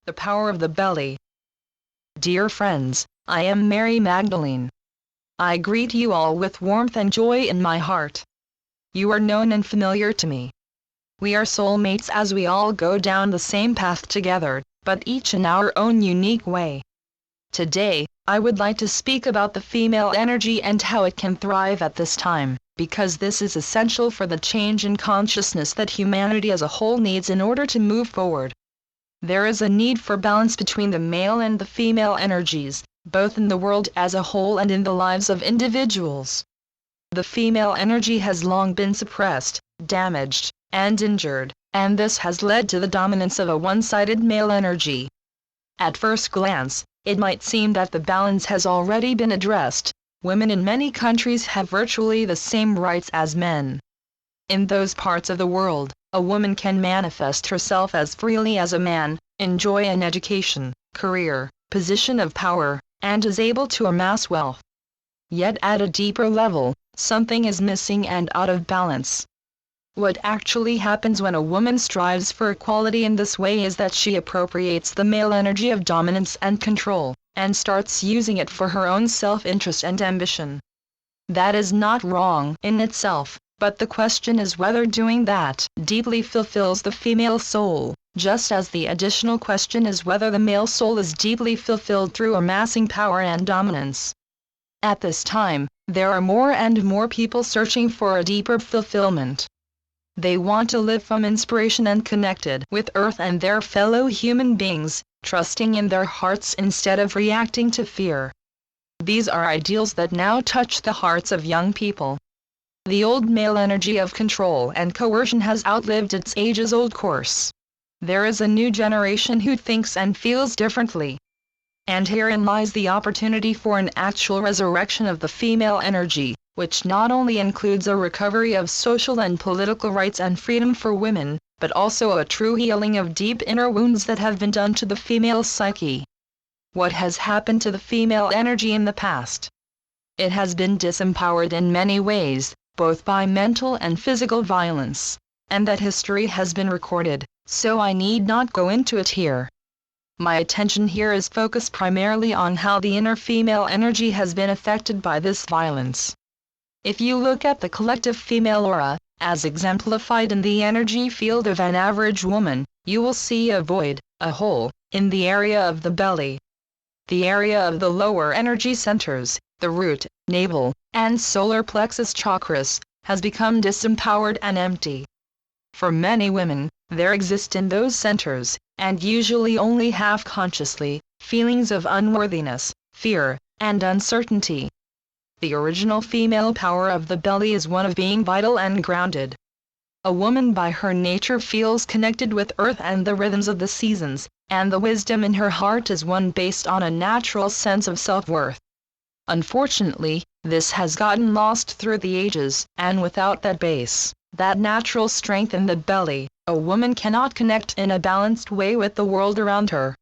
The power of the belly. Dear friends, I am Mary Magdalene. I greet you all with warmth and joy in my heart. You are known and familiar to me. We are soulmates as we all go down the same path together, but each in our own unique way. Today, I would like to speak about the female energy and how it can thrive at this time, because this is essential for the change in consciousness that humanity as a whole needs in order to move forward. There is a need for balance between the male and the female energies, both in the world as a whole and in the lives of individuals. The female energy has long been suppressed, damaged, and injured, and this has led to the dominance of a one-sided male energy. At first glance, it might seem that the balance has already been addressed. Women in many countries have virtually the same rights as men. In those parts of the world, a woman can manifest herself as freely as a man, enjoy an education, career, position of power, and is able to amass wealth. Yet at a deeper level, something is missing and out of balance. What actually happens when a woman strives for equality in this way is that she appropriates the male energy of dominance and control, and starts using it for her own self-interest and ambition. That is not wrong in itself, but the question is whether doing that deeply fulfills the female soul, just as the additional question is whether the male soul is deeply fulfilled through amassing power and dominance. At this time, there are more and more people searching for a deeper fulfillment. They want to live from inspiration and connected with Earth and their fellow human beings, trusting in their hearts instead of reacting to fear. These are ideals that now touch the hearts of young people. The old male energy of control and coercion has outlived its ages-old course. There is a new generation who thinks and feels differently. And herein lies the opportunity for an actual resurrection of the female energy, which not only includes a recovery of social and political rights and freedom for women, but also a true healing of deep inner wounds that have been done to the female psyche. What has happened to the female energy in the past? It has been disempowered in many ways, both by mental and physical violence, and that history has been recorded, so I need not go into it here. My attention here is focused primarily on how the inner female energy has been affected by this violence. If you look at the collective female aura, as exemplified in the energy field of an average woman, you will see a void, a hole, in the area of the belly. The area of the lower energy centers, the root, navel, and solar plexus chakras, has become disempowered and empty. For many women, there exist in those centers, and usually only half-consciously, feelings of unworthiness, fear, and uncertainty. The original female power of the belly is one of being vital and grounded. A woman by her nature feels connected with Earth and the rhythms of the seasons, and the wisdom in her heart is one based on a natural sense of self-worth. Unfortunately, this has gotten lost through the ages, and without that base, that natural strength in the belly, a woman cannot connect in a balanced way with the world around her.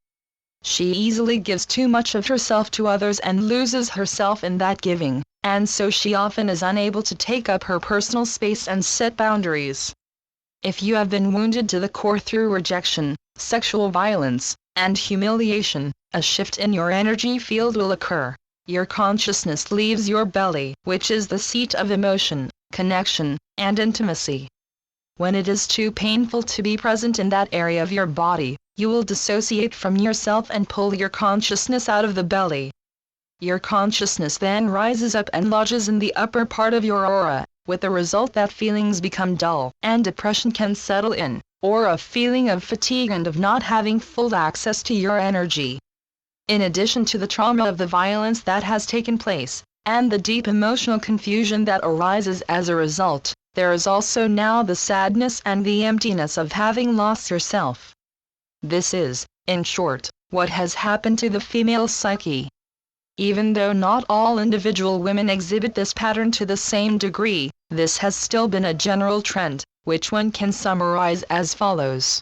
She easily gives too much of herself to others and loses herself in that giving, and so she often is unable to take up her personal space and set boundaries. If you have been wounded to the core through rejection, sexual violence, and humiliation, a shift in your energy field will occur. Your consciousness leaves your belly, which is the seat of emotion, connection, and intimacy. When it is too painful to be present in that area of your body, you will dissociate from yourself and pull your consciousness out of the belly. Your consciousness then rises up and lodges in the upper part of your aura, with the result that feelings become dull, and depression can settle in, or a feeling of fatigue and of not having full access to your energy. In addition to the trauma of the violence that has taken place, and the deep emotional confusion that arises as a result, there is also now the sadness and the emptiness of having lost yourself. This is, in short, what has happened to the female psyche. Even though not all individual women exhibit this pattern to the same degree, this has still been a general trend, which one can summarize as follows.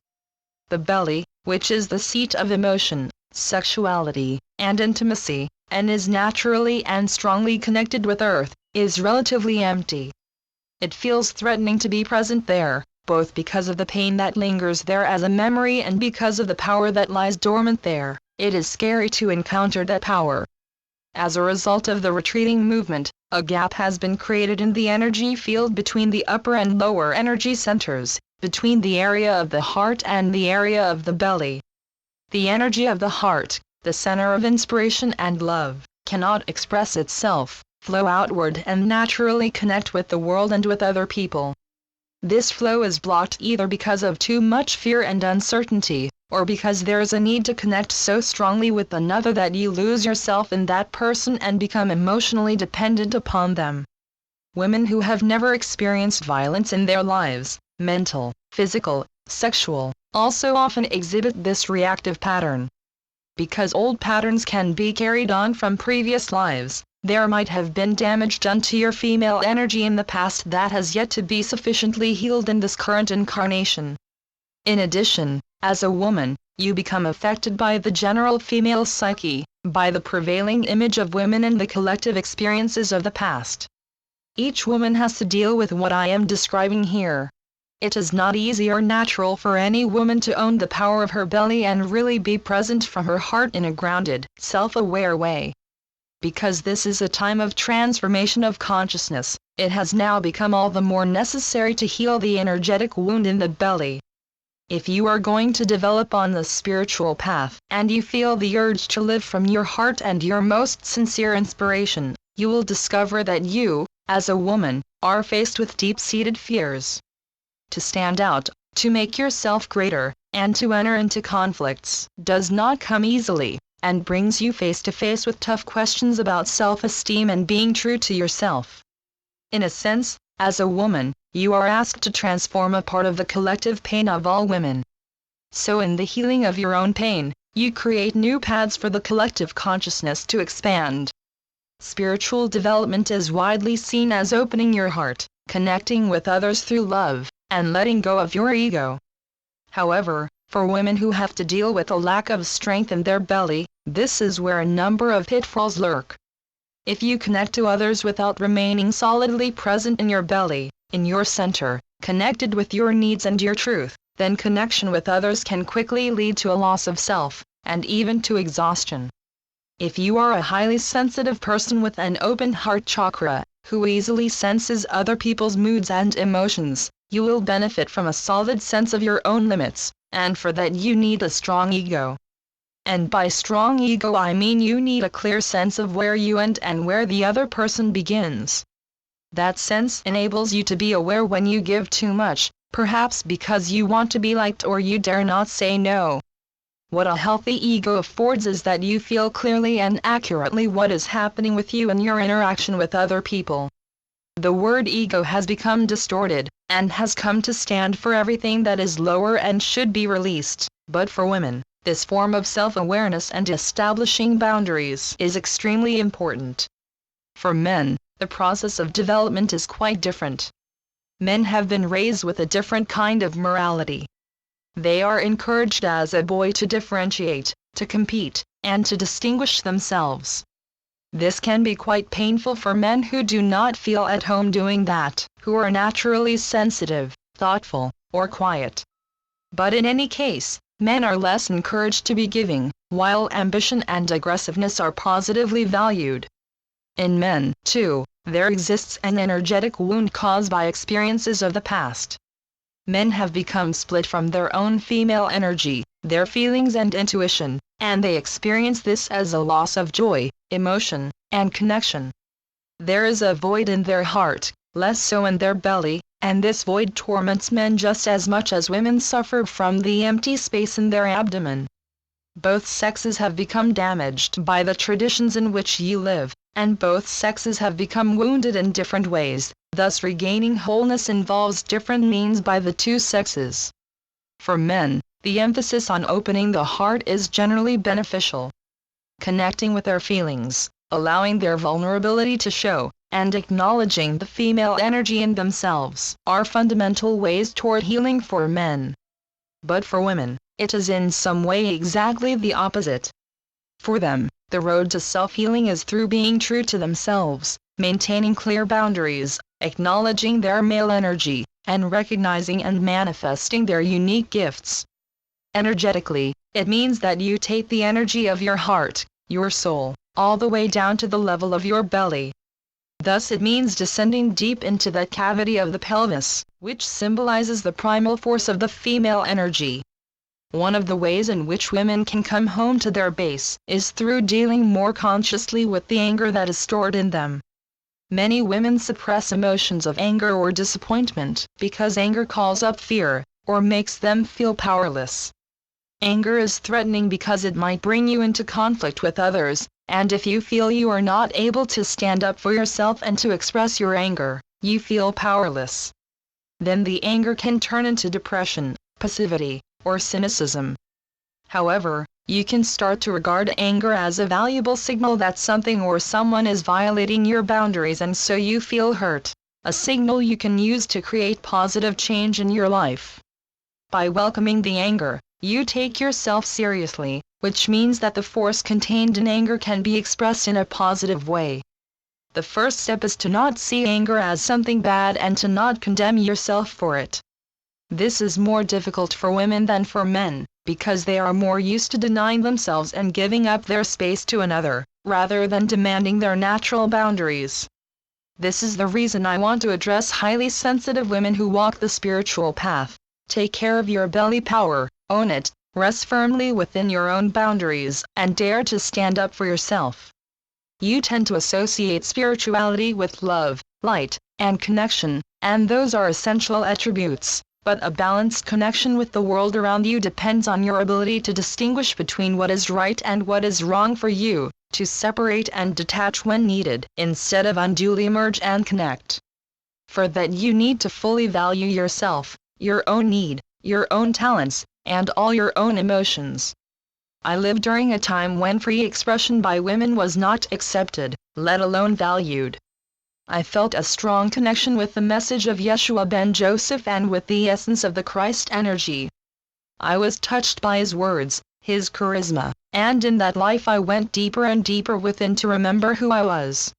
The belly, which is the seat of emotion, sexuality, and intimacy, and is naturally and strongly connected with Earth, is relatively empty. It feels threatening to be present there, both because of the pain that lingers there as a memory and because of the power that lies dormant there. It is scary to encounter that power. As a result of the retreating movement, a gap has been created in the energy field between the upper and lower energy centers, between the area of the heart and the area of the belly. The energy of the heart, the center of inspiration and love, cannot express itself, flow outward and naturally connect with the world and with other people. This flow is blocked either because of too much fear and uncertainty, or because there is a need to connect so strongly with another that you lose yourself in that person and become emotionally dependent upon them. Women who have never experienced violence in their lives, mental, physical, sexual, also often exhibit this reactive pattern. Because old patterns can be carried on from previous lives, there might have been damage done to your female energy in the past that has yet to be sufficiently healed in this current incarnation. In addition, as a woman, you become affected by the general female psyche, by the prevailing image of women and the collective experiences of the past. Each woman has to deal with what I am describing here. It is not easy or natural for any woman to own the power of her belly and really be present from her heart in a grounded, self-aware way. Because this is a time of transformation of consciousness, it has now become all the more necessary to heal the energetic wound in the belly. If you are going to develop on the spiritual path, and you feel the urge to live from your heart and your most sincere inspiration, you will discover that you, as a woman, are faced with deep-seated fears. To stand out, to make yourself greater, and to enter into conflicts, does not come easily, and brings you face to face with tough questions about self-esteem and being true to yourself. In a sense, as a woman, you are asked to transform a part of the collective pain of all women. So in the healing of your own pain, you create new paths for the collective consciousness to expand. Spiritual development is widely seen as opening your heart, connecting with others through love, and letting go of your ego. However, for women who have to deal with a lack of strength in their belly, this is where a number of pitfalls lurk. If you connect to others without remaining solidly present in your belly, in your center, connected with your needs and your truth, then connection with others can quickly lead to a loss of self, and even to exhaustion. If you are a highly sensitive person with an open heart chakra, who easily senses other people's moods and emotions, you will benefit from a solid sense of your own limits, and for that you need a strong ego. And by strong ego I mean you need a clear sense of where you end and where the other person begins. That sense enables you to be aware when you give too much, perhaps because you want to be liked or you dare not say no. What a healthy ego affords is that you feel clearly and accurately what is happening with you in your interaction with other people. The word ego has become distorted, and has come to stand for everything that is lower and should be released, but for women, this form of self-awareness and establishing boundaries is extremely important. For men, the process of development is quite different. Men have been raised with a different kind of morality. They are encouraged as a boy to differentiate, to compete, and to distinguish themselves. This can be quite painful for men who do not feel at home doing that, who are naturally sensitive, thoughtful, or quiet. But in any case, men are less encouraged to be giving, while ambition and aggressiveness are positively valued. In men, too, there exists an energetic wound caused by experiences of the past. Men have become split from their own female energy, their feelings and intuition, and they experience this as a loss of joy, emotion, and connection. There is a void in their heart, less so in their belly, and this void torments men just as much as women suffer from the empty space in their abdomen. Both sexes have become damaged by the traditions in which you live, and both sexes have become wounded in different ways, thus regaining wholeness involves different means by the two sexes. For men, the emphasis on opening the heart is generally beneficial. Connecting with their feelings, allowing their vulnerability to show, and acknowledging the female energy in themselves are fundamental ways toward healing for men. But for women, it is in some way exactly the opposite. For them, the road to self-healing is through being true to themselves, maintaining clear boundaries, acknowledging their male energy, and recognizing and manifesting their unique gifts. Energetically, it means that you take the energy of your heart, your soul, all the way down to the level of your belly. Thus it means descending deep into that cavity of the pelvis, which symbolizes the primal force of the female energy. One of the ways in which women can come home to their base is through dealing more consciously with the anger that is stored in them. Many women suppress emotions of anger or disappointment because anger calls up fear, or makes them feel powerless. Anger is threatening because it might bring you into conflict with others, and if you feel you are not able to stand up for yourself and to express your anger, you feel powerless. Then the anger can turn into depression, passivity, or cynicism. However, you can start to regard anger as a valuable signal that something or someone is violating your boundaries and so you feel hurt, a signal you can use to create positive change in your life. By welcoming the anger, you take yourself seriously, which means that the force contained in anger can be expressed in a positive way. The first step is to not see anger as something bad and to not condemn yourself for it. This is more difficult for women than for men, because they are more used to denying themselves and giving up their space to another, rather than demanding their natural boundaries. This is the reason I want to address highly sensitive women who walk the spiritual path. Take care of your belly power, own it, rest firmly within your own boundaries, and dare to stand up for yourself. You tend to associate spirituality with love, light, and connection, and those are essential attributes. But a balanced connection with the world around you depends on your ability to distinguish between what is right and what is wrong for you, to separate and detach when needed, instead of unduly merge and connect. For that you need to fully value yourself, your own need, your own talents, and all your own emotions. I lived during a time when free expression by women was not accepted, let alone valued. I felt a strong connection with the message of Yeshua ben Joseph and with the essence of the Christ energy. I was touched by his words, his charisma, and in that life I went deeper and deeper within to remember who I was.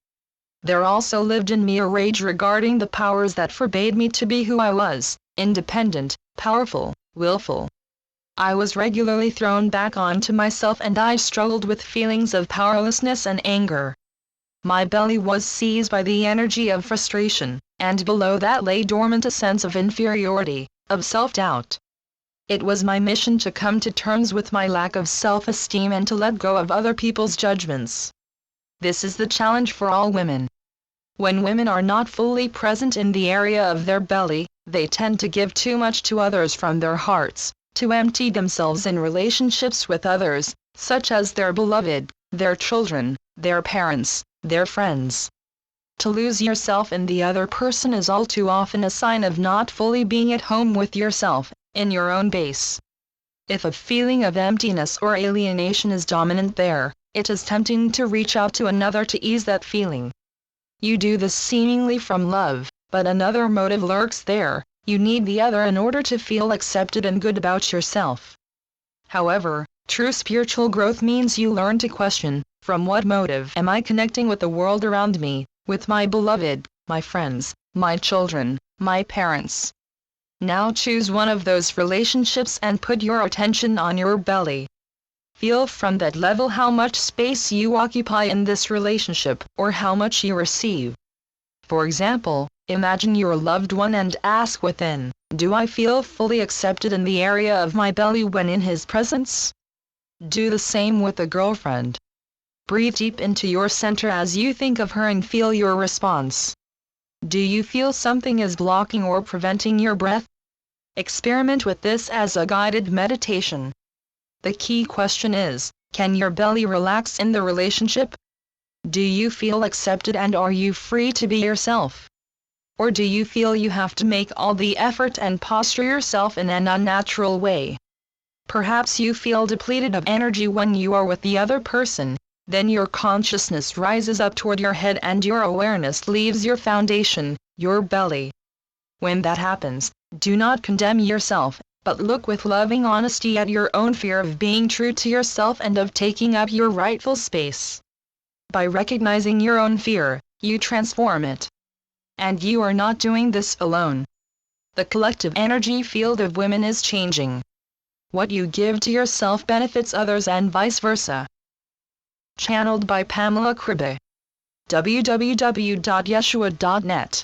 There also lived in me a rage regarding the powers that forbade me to be who I was, independent, powerful, willful. I was regularly thrown back onto myself and I struggled with feelings of powerlessness and anger. My belly was seized by the energy of frustration, and below that lay dormant a sense of inferiority, of self-doubt. It was my mission to come to terms with my lack of self-esteem and to let go of other people's judgments. This is the challenge for all women. When women are not fully present in the area of their belly, they tend to give too much to others from their hearts, to empty themselves in relationships with others, such as their beloved, their children, their parents, their friends. To lose yourself in the other person is all too often a sign of not fully being at home with yourself, in your own base. If a feeling of emptiness or alienation is dominant there, it is tempting to reach out to another to ease that feeling. You do this seemingly from love, but another motive lurks there. You need the other in order to feel accepted and good about yourself. However, true spiritual growth means you learn to question, from what motive am I connecting with the world around me, with my beloved, my friends, my children, my parents? Now choose one of those relationships and put your attention on your belly. Feel from that level how much space you occupy in this relationship, or how much you receive. For example, imagine your loved one and ask within, do I feel fully accepted in the area of my belly when in his presence? Do the same with a girlfriend. Breathe deep into your center as you think of her and feel your response. Do you feel something is blocking or preventing your breath? Experiment with this as a guided meditation. The key question is, can your belly relax in the relationship? Do you feel accepted and are you free to be yourself? Or do you feel you have to make all the effort and posture yourself in an unnatural way? Perhaps you feel depleted of energy when you are with the other person. Then your consciousness rises up toward your head and your awareness leaves your foundation, your belly. When that happens, do not condemn yourself, but look with loving honesty at your own fear of being true to yourself and of taking up your rightful space. By recognizing your own fear, you transform it. And you are not doing this alone. The collective energy field of women is changing. What you give to yourself benefits others and vice versa. Channeled by Pamela Kribbe. www.yeshua.net